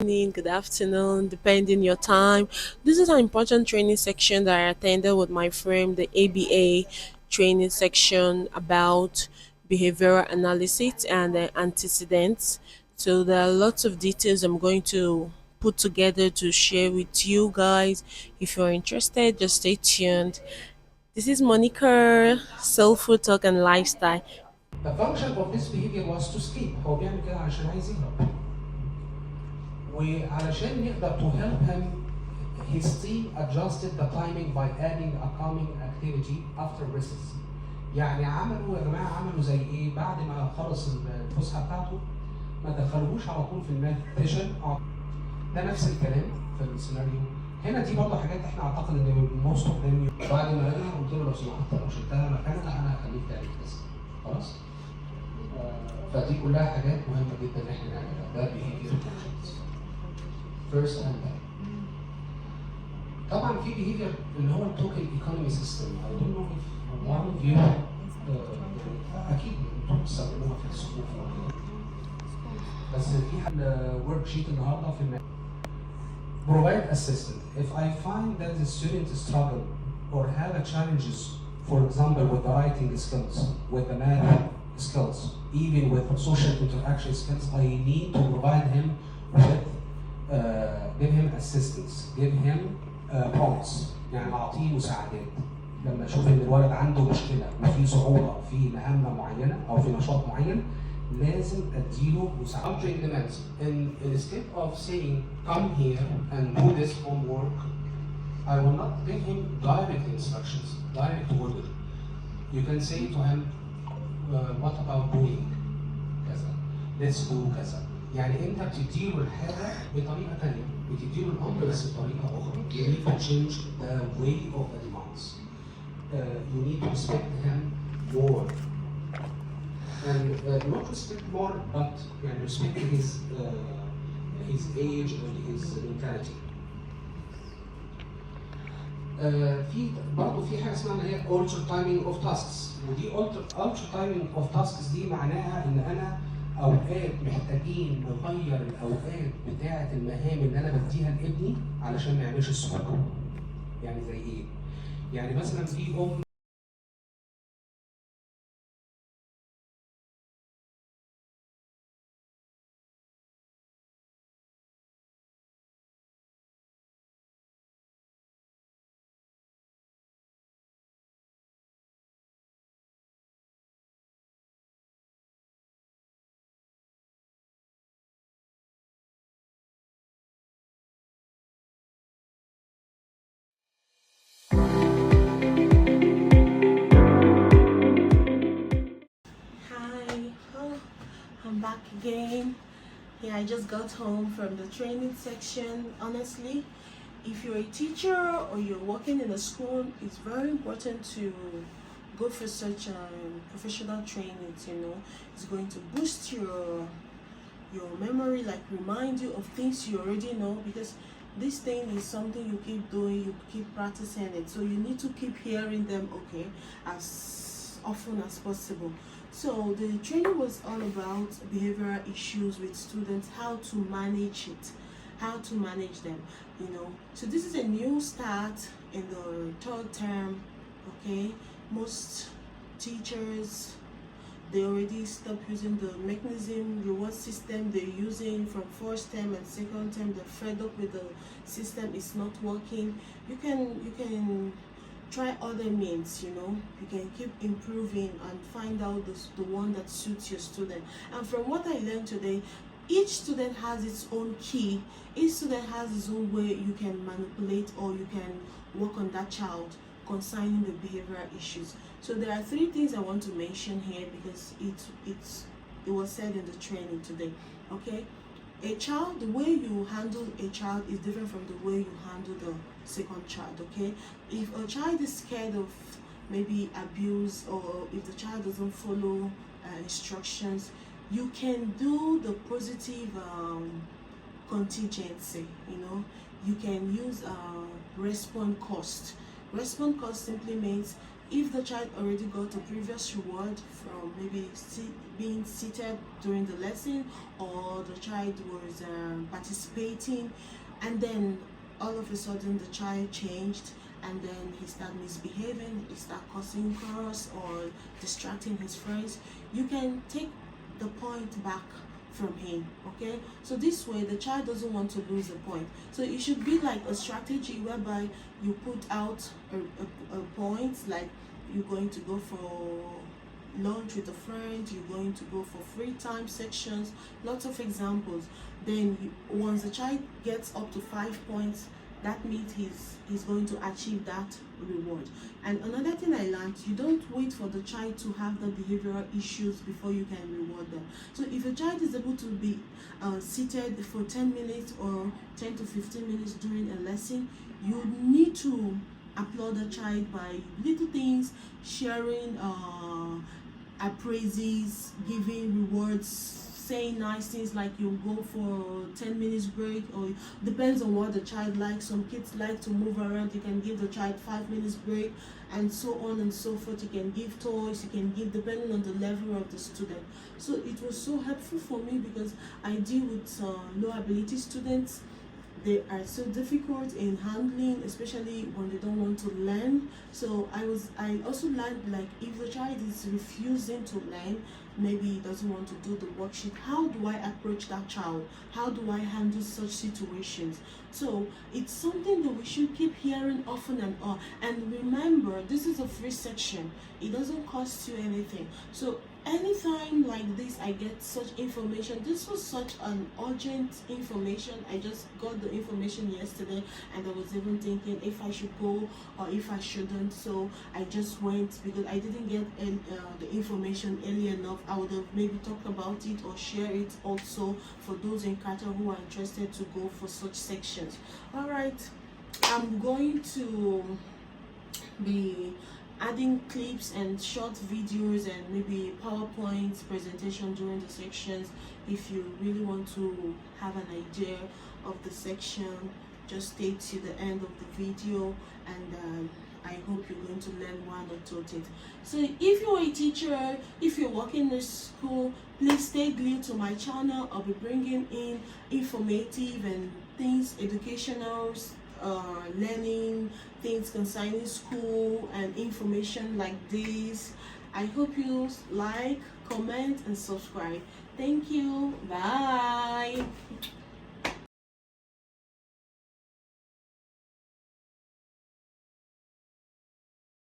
Evening, good afternoon, depending your time. This is an important training section that I attended with my friend, the ABA training section about behavioral analysis and antecedents. So there are lots of details I'm going to put together to share with you guys. If you're interested, just stay tuned. This is Monica, Soul Food Talk and Lifestyle. The function of this behavior was to sleep. هو بيعمل كده عشان عايز يهرب. وعلشان نقدر to help him, his team adjusted the timing by adding a calming activity after recess. يعني عملوا يا جماعه عملوا زي ايه؟ بعد ما خلص الفسحه بتاعته ما دخلوهوش على طول في المديتيشن. ده نفس الكلام في السيناريو. هنا دي برضه حاجات احنا اعتقد ان موست اوف ذم بعد ما رجع قلت له لو سمحت لو شلتها مكانها انا هخليك تعمل كذا. خلاص؟ فدي كلها حاجات مهمه جدا ان احنا نعملها. ده behavior functions. First and back. طبعا في behavior اللي هو التوكن ايكونومي سيستم. I don't know if one of you اكيد انتم بتستخدموها في الصفوف بس في ورك شيت النهارده في provide assistance. If I find that the student struggle or have a challenges, for example, with the writing skills, with the math skills, even with social interaction skills, I need to provide him with, give him assistance, give him prompts. يعني أعطيه مساعدات. لما أشوف إن الولد عنده مشكلة وفي صعوبة في مهمة معينة أو في نشاط معين لازم اديله مساعده. Countering demands. Instead of saying come here and do this homework, I will not give him direct instructions, direct order. You can say to him, what about doing كذا؟ Let's do كذا. يعني انت بتديله الحاجه بطريقه ثانيه، بتديله الامر بس بطريقه اخرى. You need to change the way of the demands. You need to respect him more. And not respect more, but respect his age and his mentality. في برضه في حاجه اسمها هي alter timing of tasks. ودي alter timing of tasks دي معناها ان انا اوقات محتاجين نغير الاوقات بتاعه المهام اللي انا بديها لابني علشان ما يعملش السلوك. يعني زي ايه؟ يعني مثلا في Hi, I'm back again. Yeah, I just got home from the training section. Honestly, if you're a teacher or you're working in a school, it's very important to go for such professional trainings. It's going to boost your memory, like remind you of things you already know, because this thing is something you keep doing, you keep practicing it, so you need to keep hearing them, okay, as often as possible. So the training was all about behavioral issues with students, how to manage it, how to manage them. So this is a new start in the third term. Okay, most teachers, they already stopped using the mechanism reward system they're using from first term and second term. They're fed up with the system, it's not working. You can try other means. You can keep improving and find out the one that suits your student. And from what I learned today, each student has its own key. Each student has its own way you can manipulate or you can work on that child concerning the behavioral issues. So there are three things I want to mention here because it was said in the training today. Okay, a child, the way you handle a child is different from the way you handle the second child. Okay, if a child is scared of maybe abuse, or if the child doesn't follow instructions, you can do the positive contingency. You can use response cost. Response cost simply means if the child already got a previous reward from maybe being seated during the lesson, or the child was participating, and then all of a sudden the child changed, and then he started misbehaving, he started causing chaos or distracting his friends, you can take the point back from him. Okay, so this way the child doesn't want to lose a point. So it should be like a strategy whereby you put out a point, like you're going to go for lunch with a friend, you're going to go for free time sections, lots of examples. Then once the child gets up to 5 points, that means he's going to achieve that reward. And another thing I learned, you don't wait for the child to have the behavioral issues before you can reward them. So if a child is able to be seated for 10 minutes or 10 to 15 minutes during a lesson, you need to applaud the child by little things, sharing appraises, giving rewards, saying nice things, like you go for 10 minutes break, or depends on what the child likes. Some kids like to move around, you can give the child 5 minutes break, and so on and so forth. You can give toys, you can give depending on the level of the student. So it was so helpful for me because I deal with low ability students. They are so difficult in handling, especially when they don't want to learn. So I also learned, like, if the child is refusing to learn, maybe he doesn't want to do the worksheet, how do I approach that child? How do I handle such situations? So it's something that we should keep hearing often and on. And remember, this is a free section. It doesn't cost you anything. So anytime like this I get such information, this was such an urgent information. I just got the information yesterday, and I was even thinking if I should go or if I shouldn't. So I just went because I didn't get the information early enough. I would have maybe talked about it or share it also for those in Qatar who are interested to go for such sections. All right, I'm going to be adding clips and short videos and maybe PowerPoint presentation during the sections. If you really want to have an idea of the section, just stay to the end of the video, and I hope you're going to learn one or two things. So if you're a teacher, if you're working in a school, please stay glued to my channel. I'll be bringing in informative and things, educational, learning things concerning school and information like this. I hope you like, comment, and subscribe. Thank you. Bye.